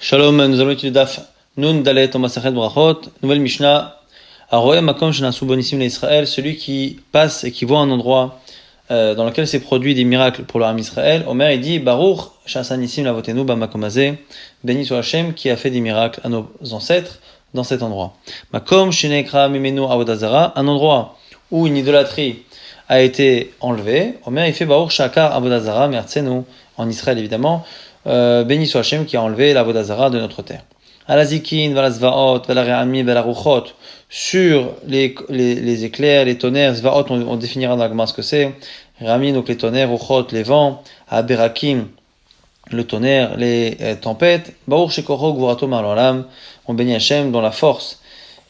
Shalom, nous allons étudier Daf Nun Dalet en Masachet Brachot, nouvelle Mishnah. Aroé Makom Shenasu Bonissim l'Israël, celui qui passe et qui voit un endroit dans lequel s'est produit des miracles pour le Ham Israël. Omer il dit Baruch Shasanissim Lavotenu Bamakomazé, béni soit Hachem qui a fait des miracles à nos ancêtres dans cet endroit. Makom Shenekra Mimenu Avodazara, un endroit où une idolâtrie a été enlevée. Omer il fait Baruch Shakar Avodazara Mertzenu, en Israël évidemment. Béni soit Hachem qui a enlevé la Vodazara de notre terre. Alazikin, Valazvaot, Valareami, Valaruchot, sur les éclairs, les tonnerres, Zvaot, on définira dans la Gemara ce que c'est. Rami, donc les tonnerres, Ruchot, les vents, Aberakim, le tonnerre, les tempêtes. Baruch Shekoro, Gvurato, Marlolam, on bénit Hachem dont la force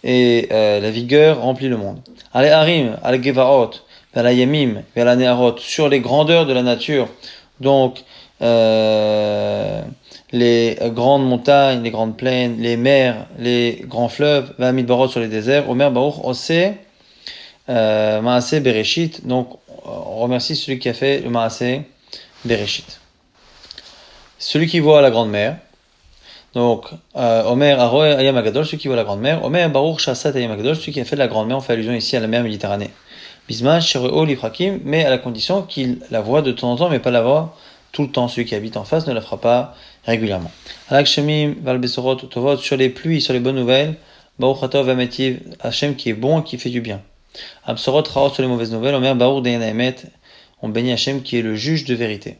et la vigueur remplit le monde. Ale Harim, Ale Gevaot, Valayamim, Valaneharot, sur les grandeurs de la nature, donc les grandes montagnes, les grandes plaines, les mers, les grands fleuves, Vamid Barot sur les déserts, Omer Baruch Ose Maaseh Bereshit. Donc on remercie celui qui a fait le Maaseh Bereshit. Celui qui voit la grande mer, donc Omer Aroe Ayam Agadol, celui qui voit la grande mer, Omer Baruch Shasat Ayam Agadol, celui qui a fait de la grande mer, on fait allusion ici à la mer Méditerranée. Bismach Shereo Lifrakim, mais à la condition qu'il la voit de temps en temps, mais pas la voit tout le temps. Celui qui habite en face ne la fera pas régulièrement. Alak Shemim Val Besorot Tovot, sur les pluies, sur les bonnes nouvelles, Baruch Atov Ametiv, Hachem qui est bon et qui fait du bien. Absorot Raot, sur les mauvaises nouvelles, Omer Baruch Deyen Emet, on bénit Hachem qui est le juge de vérité.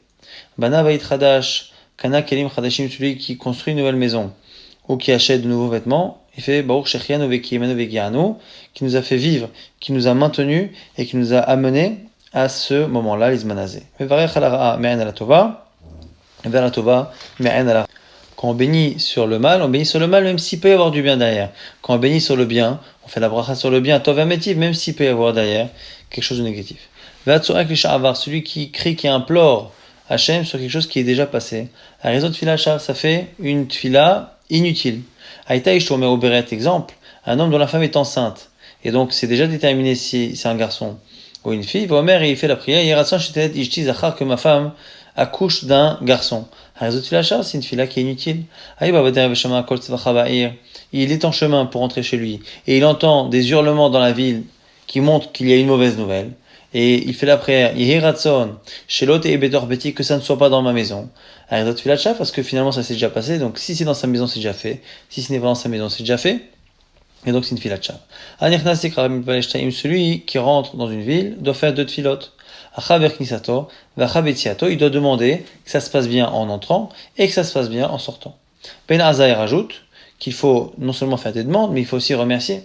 Bana Vait Chadash, Kana Kelim Chadashim, celui qui construit une nouvelle maison ou qui achète de nouveaux vêtements, il fait Baruch Shechianu Vekiemenu Vegianu, qui nous a fait vivre, qui nous a maintenus et qui nous a amenés à ce moment-là, l'Izmanazé. Quand on bénit sur le mal, on bénit sur le mal, même s'il peut y avoir du bien derrière. Quand on bénit sur le bien, on fait la bracha sur le bien, Tovametiv, même s'il peut y avoir derrière quelque chose de négatif. Celui qui crie, qui implore Hachem sur quelque chose qui est déjà passé. À raison de tfila shav, ça fait une tfila inutile. Aïta Ishtomer Oberet, exemple, un homme dont la femme est enceinte, et donc c'est déjà déterminé si c'est un garçon ou une fille, Omer il fait la prière, Yeratson Shetet Ishti Zachar, que ma femme accouche d'un garçon. C'est une fille-là qui est inutile. Il est en chemin pour rentrer chez lui, et il entend des hurlements dans la ville qui montrent qu'il y a une mauvaise nouvelle. Et il fait la prière, Yehiratson, Shelot et Bedor Beti, que ça ne soit pas dans ma maison. Parce que finalement ça s'est déjà passé, donc si c'est dans sa maison c'est déjà fait, si ce n'est pas dans sa maison c'est déjà fait. Et donc c'est une filat shav. Celui qui rentre dans une ville doit faire deux tfilotes. Il doit demander que ça se passe bien en entrant et que ça se passe bien en sortant. Ben Azaï rajoute qu'il faut non seulement faire des demandes, mais il faut aussi remercier.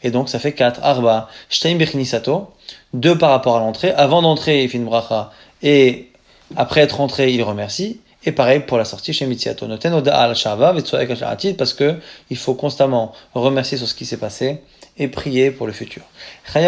Et donc ça fait 4. Arba, Shtaim Bechnisato, 2 par rapport à l'entrée. Avant d'entrer, il fait une bracha, et après être rentré, il remercie. Et pareil pour la sortie chez Mitziato. Noten Oda al Shava, parce que il faut constamment remercier sur ce qui s'est passé et prier pour le futur. Un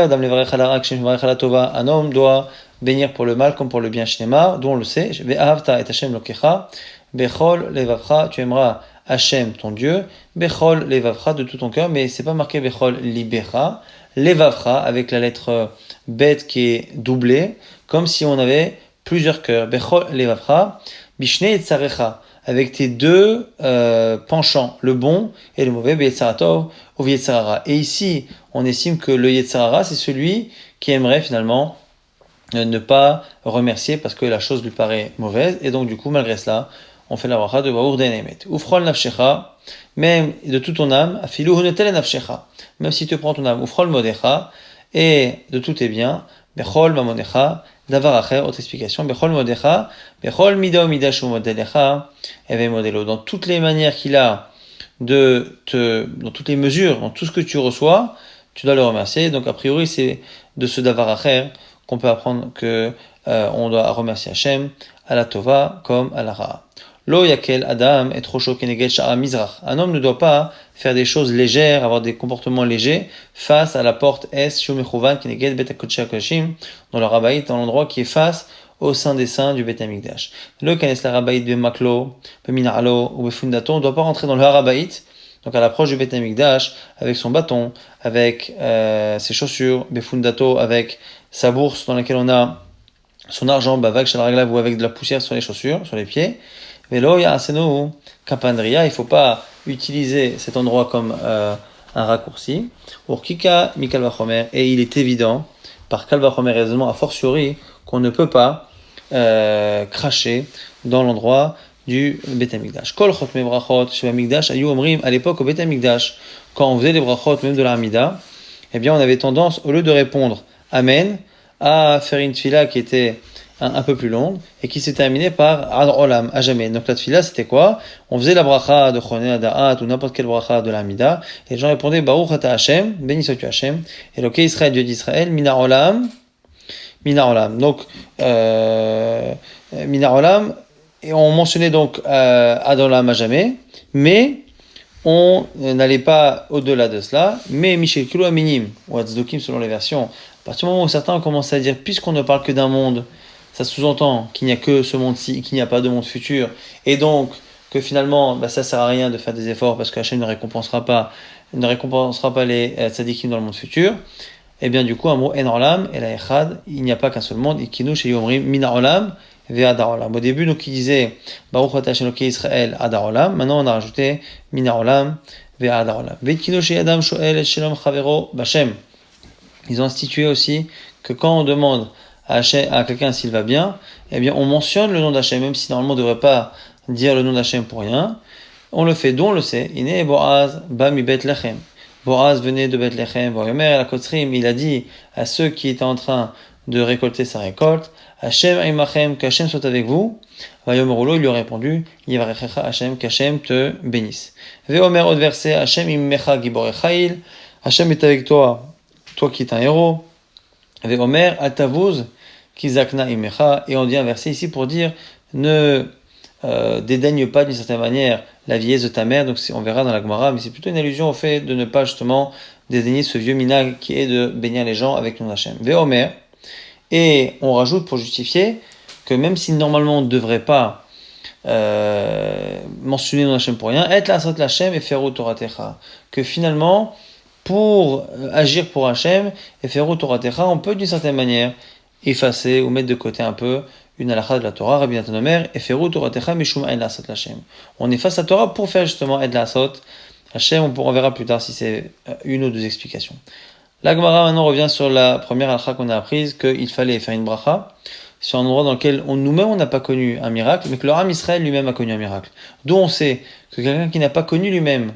homme doit bénir pour le mal comme pour le bien, Shnema, dont on le sait. Ve'ahavta et Hashem lokecha, bechol levavcha, tu aimeras Hachem ton Dieu, bechol levavcha, de tout ton cœur, mais c'est pas marqué bechol libecha, levavcha avec la lettre bête qui est doublée, comme si on avait plusieurs cœurs. Bechol levavcha, bishne et tsarecha, avec tes deux penchants, le bon et le mauvais, be'etzaratov ou v'yetzarara. Et ici, on estime que le yetzarara, c'est celui qui aimerait finalement ne pas remercier parce que la chose lui paraît mauvaise, et donc du coup, malgré cela, on fait la bracha de Baruch Deyen Emet. Ufrol nafshecha, même de toute ton âme, afilu hunetel nafshecha, même si tu prends ton âme, ufrol modecha, et de tous tes biens, bechol mamonecha, davar acher, autre explication, bechol modecha, bechol mida mida shu modelecha, eve modelo, dans toutes les manières qu'il a dans toutes les mesures, dans tout ce que tu reçois, tu dois le remercier. Donc a priori, c'est de ce davar acher qu'on peut apprendre que on doit remercier Hachem à la tova comme à la ra'a. Lo yakel adam est trop chaud keneged sha'a mizrach. Un homme ne doit pas faire des choses légères, avoir des comportements légers face à la porte es shumechuvan keneged bet hakodesh hakodeshim, dans le rabaït, dans l'endroit qui est face au sein des saints du Bet Hamikdash. Le kanes la rabaït bemaklo, beminalo ou befundato, on ne doit pas rentrer dans le harabaït, donc à l'approche du Bet Hamikdash, avec son bâton, avec ses chaussures, befundato, avec sa bourse dans laquelle on a son argent, bavak shalraglav, ou avec de la poussière sur les chaussures, sur les pieds. Velo ya'asenu kapandria, il ne faut pas utiliser cet endroit comme un raccourci. Urkika mikal vachomer, et il est évident, par kal vachomer raisonnement a fortiori, qu'on ne peut pas cracher dans l'endroit du Beth Amikdash. Kol chotme brachot shel Amikdash ayu omrim, à l'époque au Beth Amikdash, quand on faisait les brachot même de la Hamida, eh bien on avait tendance, au lieu de répondre Amen, à faire une tfila qui était un peu plus longue et qui s'est terminée par Ad Olam, à jamais. Donc la tfila c'était quoi? On faisait la bracha de Choneh Da'at ou n'importe quelle bracha de la Hamida et les gens répondaient Baruch Ata Hashem, béni sois-tu Hashem, et l'Ok Israël, Dieu d'Israël, Mina Olam, Mina Olam. Donc, Mina Olam, et on mentionnait donc Ad Olam à jamais, mais on n'allait pas au-delà de cela, mais Michel Kilo Aminim, ou Atzdokim selon les versions, à partir du moment où certains ont commencé à dire, puisqu'on ne parle que d'un monde, ça sous-entend qu'il n'y a que ce monde-ci, qu'il n'y a pas de monde futur, et donc que finalement, ça sert à rien de faire des efforts parce que Hachem ne récompensera pas les tzadikim dans le monde futur. Et bien du coup, un mot en olam et la echad, il n'y a pas qu'un seul monde. Ikinu chez Yomrim mina olam ve'ada olam. Au début, donc il disait Baruch Ata Hashem Elokei Israël ada olam. Maintenant, on a rajouté mina olam ve'ada olam. Ve'ikinu chez Adam shoel et shalom chavero b'Hashem. Ils ont institué aussi que quand on demande à quelqu'un s'il va bien, eh bien on mentionne le nom d'Hachem, même si normalement on ne devrait pas dire le nom d'Hachem pour rien. On le fait, d'où on le sait. Iné Boaz ba mi Bet Lechem. Boaz venait de Bethléem, Voyomer, la Kotzrim, il a dit à ceux qui étaient en train de récolter sa récolte, Hachem aimachem, qu'Hachem soit avec vous. Voyomer Olo, il lui a répondu, Yivrechecha Hachem, qu'Hachem te bénisse. Voyomer, autre verset, Hachem immecha giborechail, Hachem est avec toi, toi qui es un héros. Voyomer, atavuz, kizakna immecha, et on dit un verset ici pour dire, ne dédaigne pas d'une certaine manière la vieillesse de ta mère, donc on verra dans la Gemara, mais c'est plutôt une allusion au fait de ne pas justement dédaigner ce vieux minag qui est de bénir les gens avec le nom d'Hachem. Ve'omer, et on rajoute pour justifier que même si normalement on ne devrait pas mentionner le nom d'Hachem pour rien, et la sot l'Hachem et feru toratecha, que finalement pour agir pour Hachem et feru toratecha, on peut d'une certaine manière effacer ou mettre de côté un peu une halakha de la Torah, Rabbi Natan Omer, Eferu Toratecha Mishum Ein Lasot L'Hashem. On efface la Torah pour faire justement Ein Lasot Hashem. On verra plus tard si c'est une ou deux explications. La Gemara maintenant revient sur la première halakha qu'on a apprise, qu'il fallait faire une bracha sur un endroit dans lequel nous-mêmes on n'a pas connu un miracle, mais que le Ram Israël lui-même a connu un miracle. D'où on sait que quelqu'un qui n'a pas connu lui-même,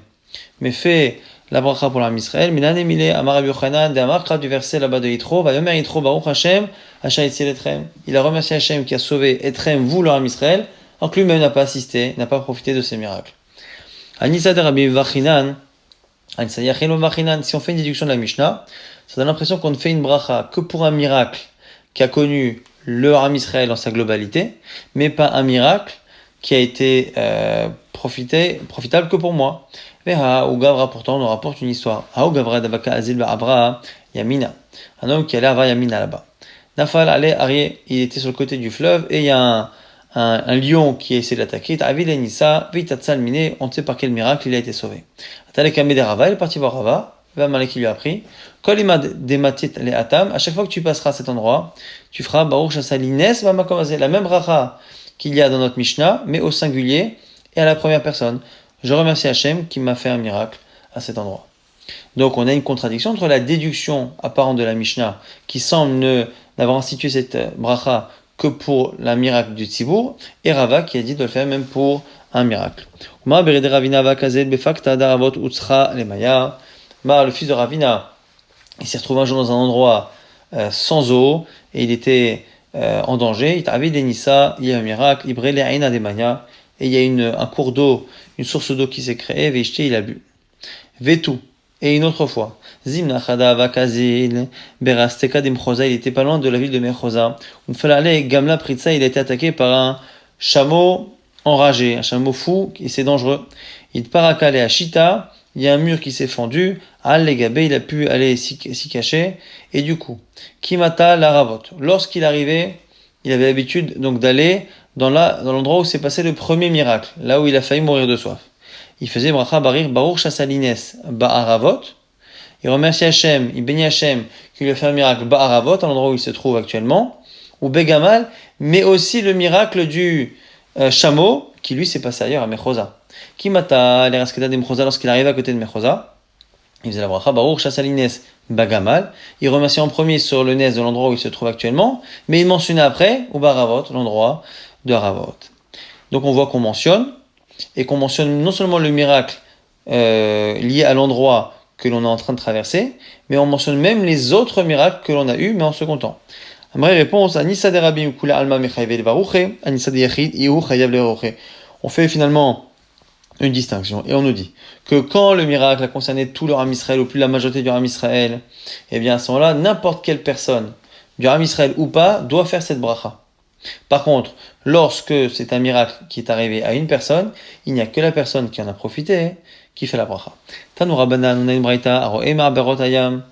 mais fait la bracha pour l'Am Israël, Minan Emile Amar Rabbi Yochanan de Amar du verset là-bas de Yitro, va yomer Yitro Baruch Hashem, Hashem Yitzil Etrem. Il a remercié Hashem qui a sauvé Etrem, vous l'Am Israël, alors que lui-même n'a pas assisté, n'a pas profité de ces miracles. Anissa de Rabbi Vachinan, Anissa Yachilo Vachinan, si on fait une déduction de la Mishnah, ça donne l'impression qu'on ne fait une bracha que pour un miracle qui a connu le Am Israël dans sa globalité, mais pas un miracle qui a été profitable que pour moi. Ou Gavra, pourtant, on nous rapporte une histoire. Ou Gavra d'Avaka Azil Abra Yamina. Un homme qui allait avoir Yamina là-bas. Nafal allait Arié, il était sur le côté du fleuve et il y a un lion qui a essayé de l'attaquer. Ta'avil Enissa, Vitatsal Miné, on ne sait par quel miracle il a été sauvé. Atalekame de Rava, il est parti voir Rava. Vamalek qui lui a appris. Kolima Dematit le Atam, à chaque fois que tu passeras à cet endroit, tu feras Baruch Shasalines, Vamakomazé, la même bracha qu'il y a dans notre Mishnah, mais au singulier et à la première personne. Je remercie Hachem qui m'a fait un miracle à cet endroit. Donc on a une contradiction entre la déduction apparente de la Mishnah qui semble n'avoir institué cette bracha que pour la miracle du Tzibour et Rava qui a dit de le faire même pour un miracle. Le fils de Ravina, il s'est retrouvé un jour dans un endroit sans eau et il était en danger. Il avait des Nissa, il y a un miracle, Ibrele Aina de Maya, et il y a un cours d'eau, une source d'eau qui s'est créée, Veishté, il a bu. Vetou, et une autre fois, Zimna Chada Vakazil, Berasteka d'Imchosa, il était pas loin de la ville de Mechosa. Umfalale Gamla Pritsa, il a été attaqué par un chameau enragé, un chameau fou, et c'est dangereux. Il parakale à Shita, il y a un mur qui s'est fendu, Al-Legabe, il a pu aller s'y cacher, et du coup, Kimata Laravot, lorsqu'il arrivait, il avait l'habitude donc d'aller dans l'endroit où s'est passé le premier miracle, là où il a failli mourir de soif. Il faisait Bracha Barir Baruch Shasalines Ba'aravot, il remercie Hachem, il bénit Hachem qui lui a fait un miracle Ba'aravot, à l'endroit où il se trouve actuellement, ou Begamal, mais aussi le miracle du chameau qui lui s'est passé ailleurs à Mechosa. Kimata, les Raskeda de Mechosa, lorsqu'il arrive à côté de Mechosa, il faisait la bracha, Baruch Chassalines Bagamal. Il remerciait en premier sur le Nes de l'endroit où il se trouve actuellement, mais il mentionnait après, au Baravot, l'endroit de Ravot. Donc on voit qu'on mentionne non seulement le miracle lié à l'endroit que l'on est en train de traverser, mais on mentionne même les autres miracles que l'on a eus, mais en second temps. Amrei réponse, Anissa de Rabim Kula Alma Mechayve Baruche, Anissa de Yachid Ihu Chayav Leroche. On fait finalement une distinction et on nous dit que quand le miracle a concerné tout le Ham Israël ou plus la majorité du Ham Israël, eh bien à ce moment-là, n'importe quelle personne du Ham Israël ou pas doit faire cette bracha. Par contre, lorsque c'est un miracle qui est arrivé à une personne, il n'y a que la personne qui en a profité qui fait la bracha. Tanu Rabbanan, on a une braïta, Aroe Ma'aberot Hayam,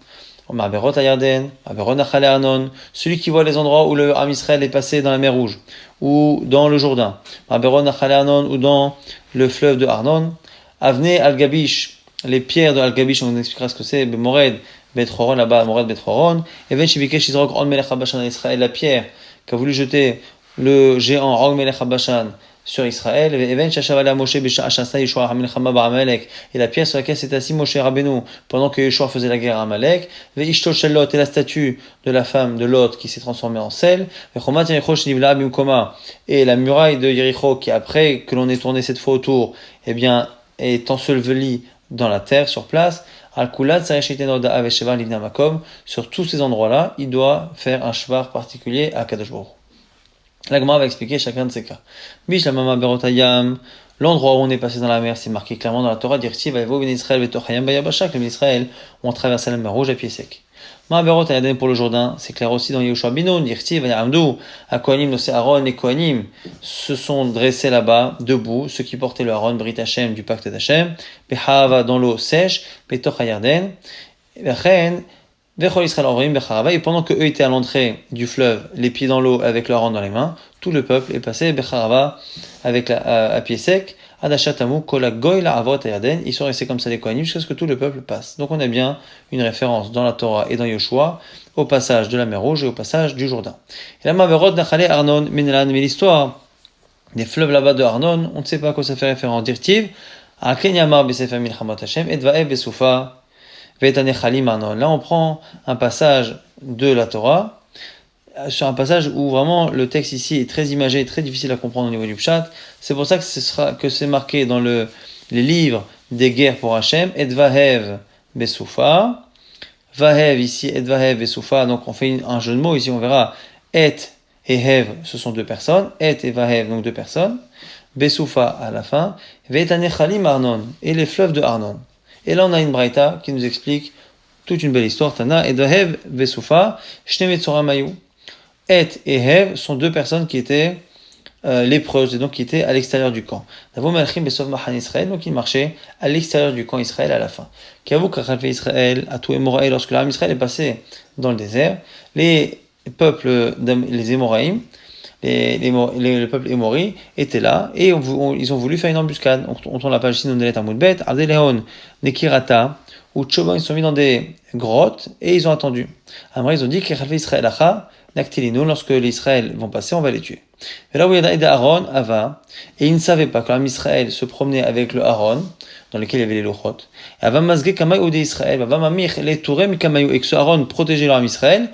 Ma'aberot Hayarden, Ma'aberot Nachale Arnon, celui qui voit les endroits où le Ham Israël est passé dans la mer Rouge, ou dans le Jourdain, Ma'aberot Nachale Arnon, ou dans le fleuve de Arnon, Avne Al-Gabish, les pierres de Al-Gabish, on expliquera ce que c'est, Mored, Bet-Horon, là-bas, Mored, Bet-Horon, et Ben Shibikesh Izrok, On Melech HaBashan Israël, la pierre qu'a voulu jeter le géant Og Melech HaBashan sur Israël, et Ben Shashavala Moshe B'Sha'ashasa Yeshua HaMilchama Ba'amalek, et la pierre sur laquelle s'est assis Moshe Rabbeinu pendant que Yeshua faisait la guerre à Amalek, Ve'ishto Shel Lot, et la statue de la femme de Lot qui s'est transformée en sel, Ve'chomat Yericho Shnivla Bimkoma, et la muraille de Yericho qui après que l'on ait tourné cette fois autour, eh bien, est ensevelie dans la terre sur place. Sur tous ces endroits-là, il doit faire un shvar particulier à Kadosh Baruch. La Gemara va expliquer chacun de ces cas. L'endroit où on est passé dans la mer, c'est marqué clairement dans la Torah, dire les Israël ont traversé la mer Rouge à pied sec. Ma'aberot Hayarden pour le Jourdain, c'est clair aussi dans Yehoshua Bino, Dirtiv, Amdou, Akohanim, Nosé Aaron, les Kohanim se sont dressés là-bas, debout, ceux qui portaient le Aaron, Brit Hashem, du pacte d'Hashem, Behava dans l'eau sèche, Betoch Hayarden, Bechen, Bechol Israël Orim, Becharava, et pendant que eux étaient à l'entrée du fleuve, les pieds dans l'eau avec le Aaron dans les mains, tout le peuple est passé, Becharava, avec à pied sec, Adashatamu, Kola Goy, la Avot Hayarden, ils sont restés comme ça les Kohanim jusqu'à ce que tout le peuple passe. Donc on a bien une référence dans la Torah et dans Yoshua au passage de la mer Rouge et au passage du Jourdain. Et la Maverot Nachale Arnon Minelan, mais l'histoire des fleuves là-bas de Arnon, on ne sait pas à quoi ça fait référence. Dirtiv, à Kenyamar Besefer Milchamot Hashem, Edvaev Besoufa, Vetanechalim Arnon. Là on prend un passage de la Torah, sur un passage où vraiment le texte ici est très imagé, très difficile à comprendre au niveau du pshat. C'est pour ça que c'est marqué dans les livres des guerres pour Hachem, Et Vahev Besoufa. Vahev ici, Et Vahev Besoufa. Donc on fait un jeu de mots ici, on verra Et et Hev, ce sont deux personnes. Et Vahev, donc deux personnes. Besoufa à la fin. Vetanechalim Arnon, et les fleuves de Arnon. Et là on a une braïta qui nous explique toute une belle histoire. Tana, Et Vahev Besoufa, Shne Metzora Mayu. Et Hev sont deux personnes qui étaient lépreuses et donc qui étaient à l'extérieur du camp. Donc ils marchaient à l'extérieur du camp Israël à la fin. Israël, à tout Émoraï, lorsque l'armée Israël est passée dans le désert, les peuples, les Émoraïm, le peuple Émori étaient là et ils ont voulu faire une embuscade. On tourne la page ici, Nonelet Amoudbet, Adeleon, Nekirata, où Tchoban ils sont mis dans des grottes et ils ont attendu. Après ils ont dit que Israël Acha, Naktilino, lorsque les Israël vont passer, on va les tuer. Et là où il y a Aaron, Ava, et ils ne savaient pas que l'armée Israël se promenait avec le Aaron, dans lequel il y avait les lochot. Et Ava Mazge Kamay Ode Israël, Ava Mamir, les Tourem Kamayou, et que ce Aaron protégeait l'armée Israël,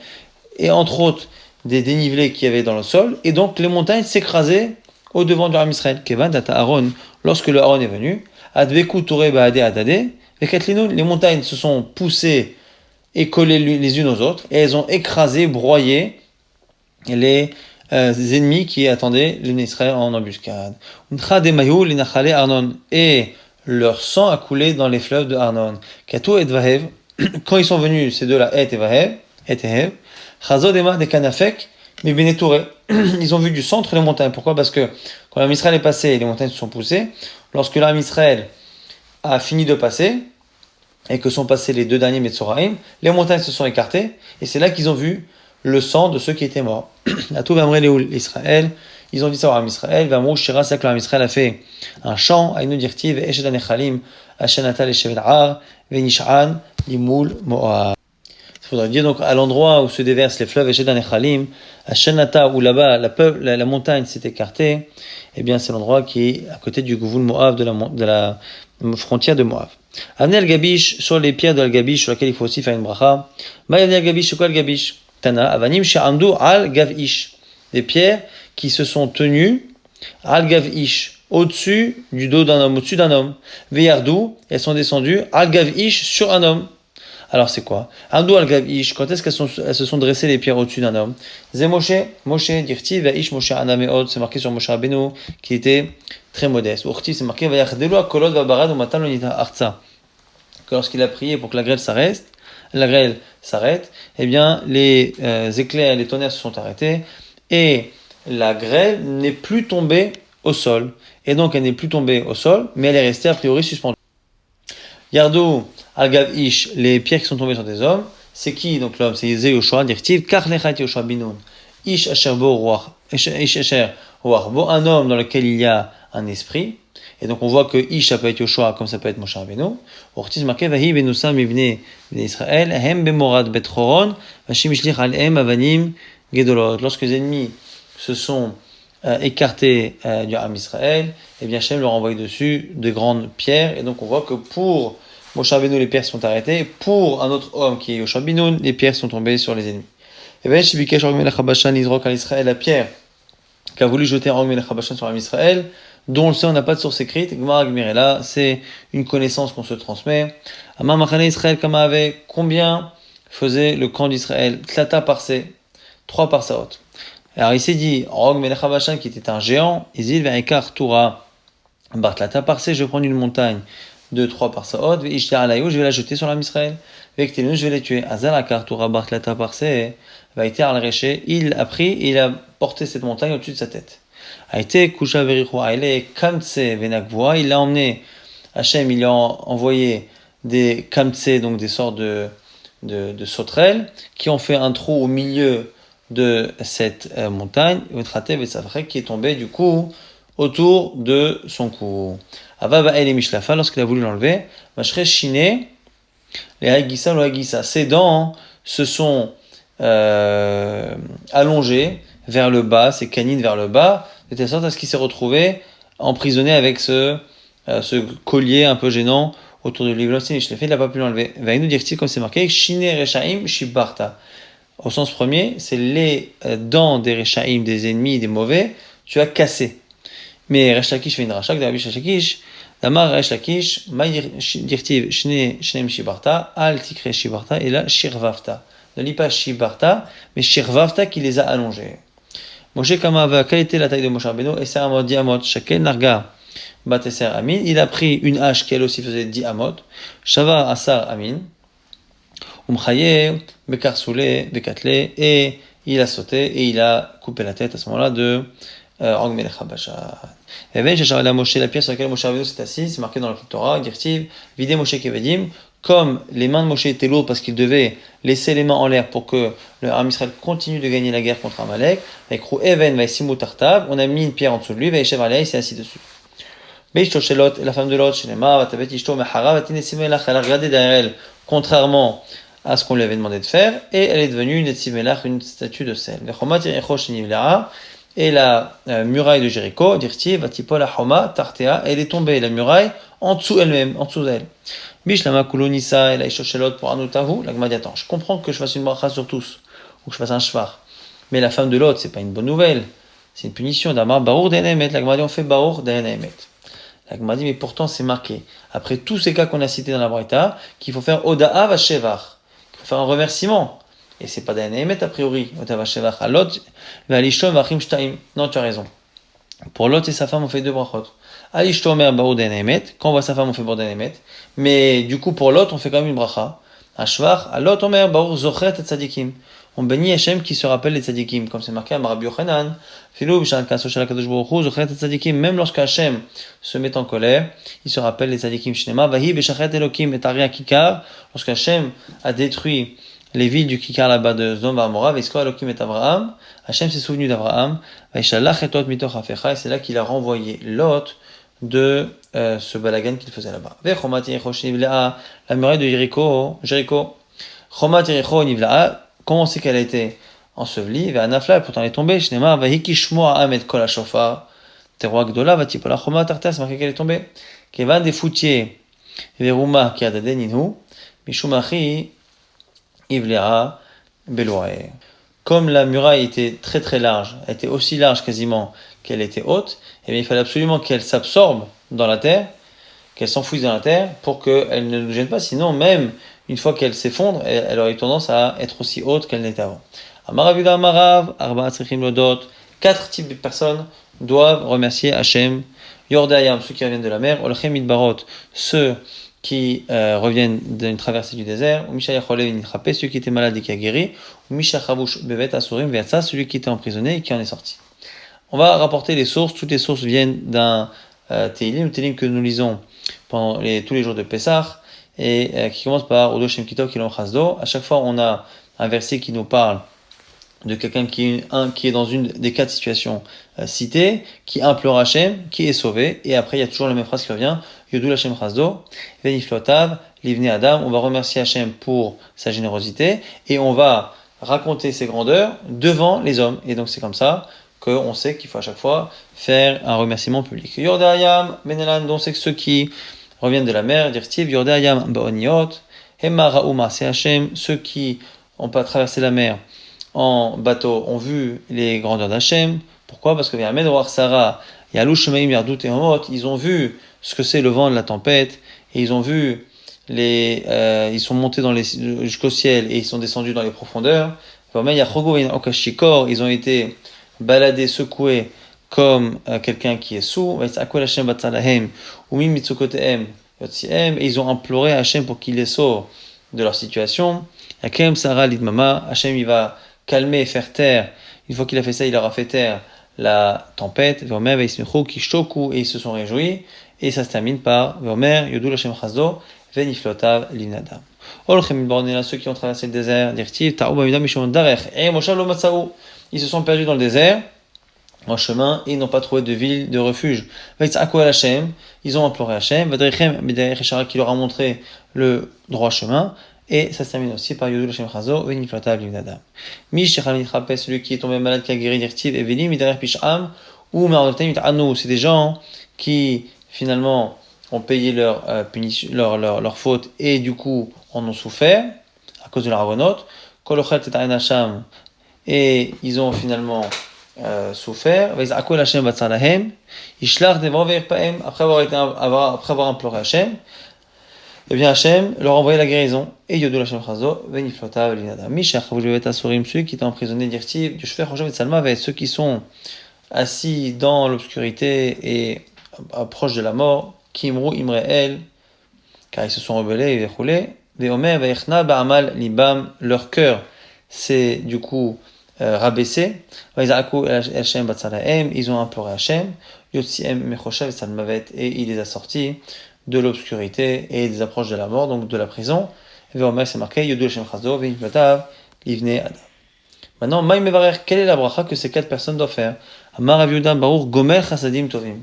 et entre autres des dénivelés qu'il y avait dans le sol, et donc les montagnes s'écrasaient au devant de l'armée Israël. Kevan Data Aaron, lorsque le Aaron est venu, Adbeku Touré Baade Adade, et Katlino, les montagnes se sont poussées et collées les unes aux autres, et elles ont écrasé, broyé les ennemis qui attendaient les Israël en embuscade. Et leur sang a coulé dans les fleuves de Arnon. Katou et Vahev, quand ils sont venus, ces deux-là, Et Vahev, Chazod et Mar des Kanafek, mais Benetouré, ils ont vu du centre les montagnes. Pourquoi? Parce que quand l'armée Israël est passée, les montagnes se sont poussées. Lorsque l'armée Israël a fini de passer, et que sont passés les deux derniers Metzoraïm, les montagnes se sont écartées, et c'est là qu'ils ont vu le sang de ceux qui étaient morts. À tout Vamre Léoul Israël, ils ont dit ça à Israël, Vamrou Shira, c'est que Israël a fait un chant, à une dirtive, Eshedan Echalim, Ashanata Leshevel Ar, Venishan, Limoul Moab. Il faudrait dire donc à l'endroit où se déversent les fleuves Eshedan Echalim, Ashanata, où là-bas la montagne s'est écartée, eh bien c'est l'endroit qui est à côté du Gouvoul Moab, de la frontière de Moab. Amener le gabish sur les pierres de Al-Gabish, sur lesquelles il faut aussi faire une bracha. Maï Al-Gabish, c'est quoi le Gabish? Tana, Avanim, Sha'amdu, Al-Gavish. Des pierres qui se sont tenues, Al-Gavish, au-dessus du dos d'un homme, au-dessus d'un homme. Veyardou, elles sont descendues, Al-Gavish, sur un homme. Alors c'est quoi? Amdou Al-Gavish, quand est-ce qu'elles se sont dressées les pierres au-dessus d'un homme? Zé Moshe, Dirti, Vaish Moshe Anameod, c'est marqué sur Moshe Rabbeinu, qui était très modeste. Urti, c'est marqué Vayachdelu Akolot Vabarad, Umatan Lonita Artsa. Que lorsqu'il a prié pour que la grêle s'arrête, eh bien les éclairs, les tonnerres se sont arrêtés et la grêle n'est plus tombée au sol. Et donc elle n'est plus tombée au sol, mais elle est restée a priori suspendue. Yardou Al-Gavish, les pierres qui sont tombées sur des hommes, c'est qui donc l'homme? C'est Zé Yoshua, Dirtiv, Karlechat Yoshua Binoun, Ish Asher Bo Bo, un homme dans lequel il y a un esprit. Et donc on voit que Ish, ça peut être Yoshua comme ça peut être Moshe Rabbeinu. Ortiz marqué Vahi Benusam Ibne Israël, Hem Bemorad Bet Choron, Vashim Shlich Alem Avanim Gedolot. Lorsque les ennemis se sont écartés du Ham Israël, et bien Hashem leur a envoyé dessus de grandes pierres. Et donc on voit que pour Moshe Rabbeinu les pierres sont arrêtées, pour un autre homme qui est Yoshua Binoun, les pierres sont tombées sur les ennemis. Et bien Shibikesh Og Melech HaBashan Izrok al Israël, la pierre qu'a voulu jeter Og Melech HaBashan sur Ham Israël, dont on le sait, on n'a pas de source écrite. Gemara Gmirela, c'est une connaissance qu'on se transmet. Amar Machane Israël Kamave, combien faisait le camp d'Israël? Tlata parsé, 3 parsaot. Alors il s'est dit, Og Melech HaBashan qui était un géant, Izil Ve'ekar Toura, Bar Tlata parsé, je vais prendre une montagne de 3 parsaot, Ve'ishtar Alayo, je vais la jeter sur l'Am Israël. Ve'ektelun, je vais les tuer. Azal Akar Toura Bar Tlata parsé, Ve'iter al-Reché, il a pris, il a porté cette montagne au-dessus de sa tête. A été Kusha Verichua, il est Kamtse Venakvoa, il l'a emmené, Hachem, il a envoyé des Kamtse, donc des sortes de sauterelles, qui ont fait un trou au milieu de cette montagne, qui est tombé du coup autour de son cou. Avaba El Mishlafa, lorsqu'il a voulu l'enlever, Mashre Shiné, les Hagissa, le Hagissa, ses dents se sont allongées vers le bas, ses canines vers le bas, de telle sorte à ce qu'il s'est retrouvé emprisonné avec ce collier un peu gênant autour de lui. Il n'a pas pu l'enlever. Va nous dire comme c'est marqué, Shine Rechaim Shibarta. Au sens premier, c'est les dents des Rechaim, des ennemis, des mauvais, tu as cassé. Mais Resh Lakish fait une rachak, David Resh Lakish, Damar Resh Lakish, Dirtiv Shneim Shibarta, Al Tikre Shibarta, et là Shirvavta. Ne lis pas Shibarta, mais Shirvavta qui les a allongés. Moshe Kamava, quelle était la taille de Moshe Rabbeinu? Eser Amot, 10 Amot, Shaken Narga, Bateser Amin. Il a pris une hache qui elle aussi faisait 10 Amot, Shava Asar Amin, Umchaye, Bekar Soule, Bekatle, et il a sauté et il a coupé la tête à ce moment-là de Og Melech HaBashan. Et bien, j'ai la Moshe, la pièce sur laquelle Moshe Rabbeinu s'est assis, c'est marqué dans le Torah, Dirtiv, Vidé Moshe Kevedim, comme les mains de Moshe étaient lourdes parce qu'il devait laisser les mains en l'air pour que le Ham Israël continue de gagner la guerre contre Amalek, avec Rou Even Vaisimu Tartav, on a mis une pierre en dessous de lui, Vaishev Alea, il s'est assis dessus. Beishto Shelot, la femme de Lot, Shelema, Vatabet Ishto Mehara, Vatinesimélach, elle a regardé derrière elle, contrairement à ce qu'on lui avait demandé de faire, et elle est devenue une Etzimelach, une statue de sel. Vechomat Yericho Shenivlea, et la muraille de Jéricho, Dirti, Vatipol Homa, Tartea, elle est tombée, la muraille, en dessous elle-même, en dessous d'elle. Bishlama Kulonisa, et la Ishoshelot pour Anotavu, la Gmadi, attends, je comprends que je fasse une bracha sur tous, ou que je fasse un shvar. Mais la femme de l'autre, c'est pas une bonne nouvelle, c'est une punition. Damar Baour d'Enemet, la Gmadi, on fait Baour d'Enemet. La Gmadi, mais pourtant c'est marqué, après tous ces cas qu'on a cités dans la Braïta, qu'il faut faire Oda'a Vashevar, qu'il faut faire un remerciement. Et c'est pas d'Enemet a priori, Oda'a Vashevar. À l'autre, Valishtom Vachim Shtaim. Non, tu as raison. Pour l'autre et sa femme, on fait 2 brachot. Alishto Omer Baour d'Enemet, quand on voit sa femme, on fait Baour d'Enemet. Mais du coup, pour l'autre, on fait quand même une bracha. Ashvar, à l'autre, Omer Baour Zochet et Tzadikim. On bénit Hachem qui se rappelle les tzadikim, comme c'est marqué à Rabbi Yochanan. Filou b'shal kaso shel hakadosh baruch hu zochet tzadikim. Même lorsque Hachem se met en colère, il se rappelle les tzadikim. Shnema vahi b'shachet elokim et aria kikar. Lorsque Hachem a détruit les villes du kikar là-bas de Sdom v'Amora, v'esko elokim et Abraham. Hachem s'est souvenu d'Abraham. V'ishalach et Lot mitoch hafecha. Et c'est là qu'il a renvoyé Lot de ce balagan qu'il faisait là-bas. Ve'chomat yericho shenivlea, la muraille de Jéricho. Chomat yericho nivlea. Comment c'est qu'elle a été ensevelie? Vers Anafla, pourtant elle est tombée. Shnema, Vahikishmo Ahmed Kol HaShofar terroir Gdola, Vatipala Choma Tarta, c'est marqué qu'elle est tombée. Kevan des foutiers, Veruma qui a Dadeninu, Mishumachi, Ivlera, Beloae. Comme la muraille était très très large, elle était aussi large quasiment qu'elle était haute, et bien il fallait absolument qu'elle s'absorbe dans la terre, qu'elle s'enfouisse dans la terre pour qu'elle ne nous gêne pas, sinon même une fois qu'elle s'effondre, elle aurait tendance à être aussi haute qu'elle n'était avant. Amarav Amarav, Arba Tzrichim Lodot, 4 types de personnes doivent remercier Hachem. Yordayam, ceux qui reviennent de la mer, Olchem Idbarot, ceux qui reviennent d'une traversée du désert, ou Misha Yacholé Nitrapé, celui qui était malade et qui a guéri, ou Misha Chavush Bevet Asurim Veatsa, celui qui était emprisonné et qui en est sorti. On va rapporter les sources, toutes les sources viennent d'un Teilim, le Teilim que nous lisons pendant tous les jours de Pessah, et qui commence par Odo Shem Kitov Kilom Chazdo. À chaque fois, on a un verset qui nous parle de quelqu'un qui est dans une des 4 situations citées, qui implore Hachem, qui est sauvé, et après il y a toujours la même phrase qui revient, Yodul Hachem Chazdo, Veniflotav, Livne Adam, on va remercier Hachem pour sa générosité, et on va raconter ses grandeurs devant les hommes, et donc c'est comme ça qu'on sait qu'il faut à chaque fois faire un remerciement public. Yordayam, Benelan, donc c'est ceux qui reviennent de la mer, dire-t-il, Yordayam, Baoniot, Hemma Raouma, c'est Hachem, ceux qui n'ont pas traversé la mer en bateau ont vu les grandeurs d'Hachem. Pourquoi? Parce que Sarah, ils ont vu ce que c'est le vent de la tempête, et ils ont vu ils sont montés jusqu'au ciel et ils sont descendus dans les profondeurs. Ils ont été baladés, secoués comme quelqu'un qui est sourd. Et ils ont imploré Hachem pour qu'il les sauve de leur situation. Hachem il va calmer et faire taire. Une fois qu'il a fait ça, il aura fait taire la tempête. Et ils se sont réjouis. Et ça se termine par Vomer, Yodul Hashem Chazdo, Veniflotav Linadam. Ceux qui ont traversé le désert, ils se sont perdus dans le désert, en chemin, et ils n'ont pas trouvé de ville de refuge. Ils ont imploré Hachem, qui leur a montré le droit chemin. Et ça se termine aussi par Yodul Hashem Chazo, Veniflotav Livnadam. Celui qui est tombé malade, qui a guéri d'Irtiv, Evelim, Midarer Pisham, ou Me'ardotem Mit'anu. C'est des gens qui, finalement, ont payé leur faute et du coup, en ont souffert, à cause de la Ravonot. Kolochet et Ta'en Hasham, et ils ont finalement souffert. V'iz'akol Hashem batzalahem, Ishlach devant ve'irpaem, après avoir imploré Hachem. Eh bien, Hachem leur a envoyé la guérison. Et Yodul Hashem Chazo, Veniflotav Linadam. Misha Chavouj Asurim, ceux qui étaient emprisonnés d'Irtiv, du Shfer Rojav et Salma, va être ceux qui sont assis dans l'obscurité et proches de la mort, Kimru Imreel, car ils se sont rebellés et déroulés. Veomer Veichna Ba'amal Libam, leur cœur s'est du coup rabaissé. Vaizaku Hashem Batzalahem, ils ont imploré Hachem. Yotziem Mechoshev et Salmavet, et il les a sortis de l'obscurité et des approches de la mort, donc de la prison. Veomer, c'est marqué Yodul Hashem Chazo, Veniflotav Livne Adam. Maintenant, Maï Mevarer, quelle est la bracha que ces 4 personnes doivent faire? Amar Rav Yehuda Baruch Gomer Chasadim Tovim.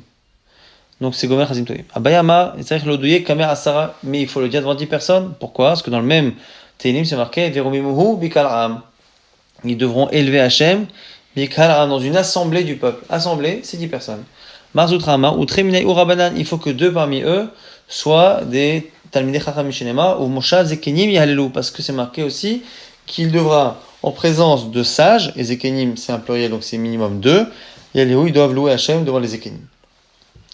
Donc c'est Gomer Chasadim Tovim. Abayama, c'est-à-dire l'odouye Kamer Asara, mais il faut le dire devant 10 personnes. Pourquoi? Parce que dans le même Teilim, c'est marqué Verumimuhu Bikal Ram. Ils devront élever Hachem Bikal Ram dans une assemblée du peuple. Assemblée, c'est 10 personnes. Marzutrama ou Treminei ou Rabanan, il faut que 2 parmi eux soient des Talmidei Chacham Mishenema ou Moshav Zekenim Yahalelu, parce que c'est marqué aussi qu'il devra, en présence de sages, et Zekenim c'est un pluriel donc c'est minimum 2, Yahalelu, ils doivent louer Hachem devant les Zekenim.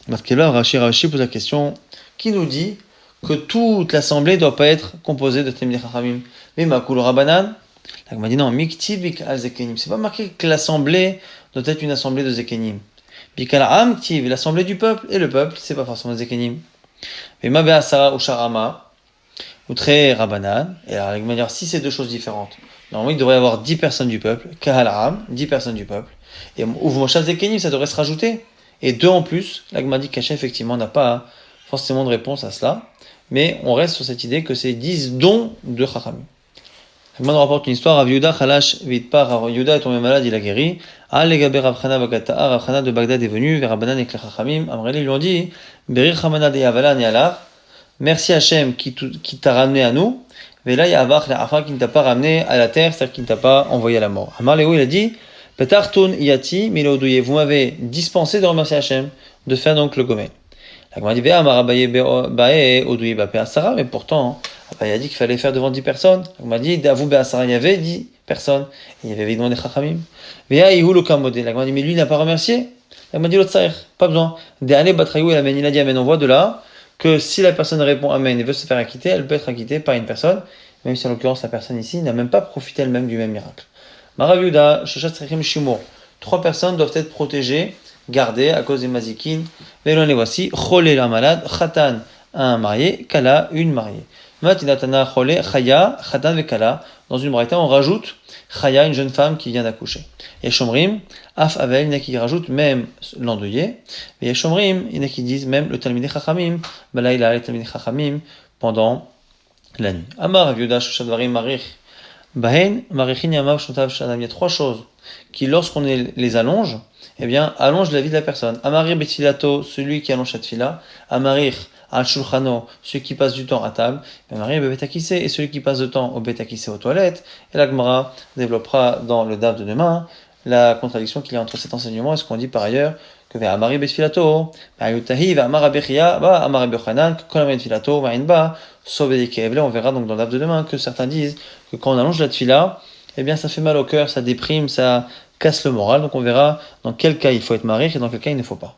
Parce que là, Rashi pose la question, qui nous dit que toute l'assemblée ne doit pas être composée de Talmidei Chachamim? Mais Makul Rabanan, là on m'a dit non, Miktiv Bikal Zekenim, c'est pas marqué que l'assemblée doit être une assemblée de Zekenim. Bikal Am Ktiv, l'assemblée du peuple, et le peuple, c'est pas forcément Zekenim. Mais Mabé Asara ou Sharama, ou Tre Rabanan, et alors, il va dire si c'est 2 choses différentes. Normalement, il devrait y avoir 10 personnes du peuple, Kahal Am, 10 personnes du peuple, et Ouf Moshav Zekenim, ça devrait se rajouter, et 2 en plus. L'Agma dit qu'Hachem, effectivement, n'a pas forcément de réponse à cela, mais on reste sur cette idée que c'est 10 dons de Chachamim. L'Agma nous rapporte une histoire, Rav Yehuda Chalash Vitpar, Rav Yehuda est tombé malade, il a guéri. Al-Legabe Rav Chana Bagata'a, Rav Chana de Bagdad est venu, vers Rabanan et Klechachamim, Amreli, ils lui ont dit, Berir Chamana de Yavalan et Allah, merci Hachem qui t'a ramené à nous, mais là, il y a Avach, la Afa qui ne t'a pas ramené à la terre, c'est-à-dire qui ne t'a pas envoyé à la mort. Amar Léo, il a dit, Petartun yati milodouye. Vous m'avez dispensé de remercier Hachem, de faire donc le gomel. La Gemara dit, mais pourtant, Abaye a dit qu'il fallait faire devant 10 personnes. La Gemara dit, d'avou be'asara, il y avait 10 personnes. Et il y avait évidemment des chachamim. La Gemara dit, mais lui, il n'a pas remercié. La Gemara dit, l'autre pas besoin. Il a dit amen. On voit de là que si la personne répond amen et veut se faire acquitter, elle peut être acquittée par une personne, même si en l'occurrence la personne ici n'a même pas profité elle-même du même miracle. Maraviuda, Shashat Srechim Shimur. 3 personnes doivent être protégées, gardées à cause des mazikin. Vélon les voici, Cholé la malade, Khatan un marié, Kala une mariée. Matinatana Cholé, Chaya, Khatan ve Kala. Dans une braïta, on rajoute Chaya, une jeune femme qui vient d'accoucher. Et Shomrim, Af Avel, il y en a qui rajoutent même l'endeuillé. Et Shomrim, il y en a qui disent même le Talmidei Chachamim, Balaïla, le Talmidei Chachamim, pendant la nuit. Amar, Viuda, Shoshadvarim, Marich. Bahen, Marichin, Yamav, Shotav, Shadam. Il y a 3 choses qui, lorsqu'on les allonge, eh bien, allonge la vie de la personne. Amarir Betfilato, celui qui allonge sa tfila. Amarir Al-Shulchano, celui qui passe du temps à table. Amarir Bebetakise, et celui qui passe du temps au Betakise aux toilettes. Et la Gemara développera dans le DAF de demain la contradiction qu'il y a entre cet enseignement et ce qu'on dit par ailleurs que Amarir Betfilato, Ayutahi, Amar Abechia, Amar Bechanan, Kolamet Filato, Vainba, Sobedike. On verra donc dans le DAF de demain que certains disent que quand on allonge la tfila, eh bien ça fait mal au cœur, ça déprime, ça casse le moral. Donc on verra dans quel cas il faut être marié et dans quel cas il ne faut pas.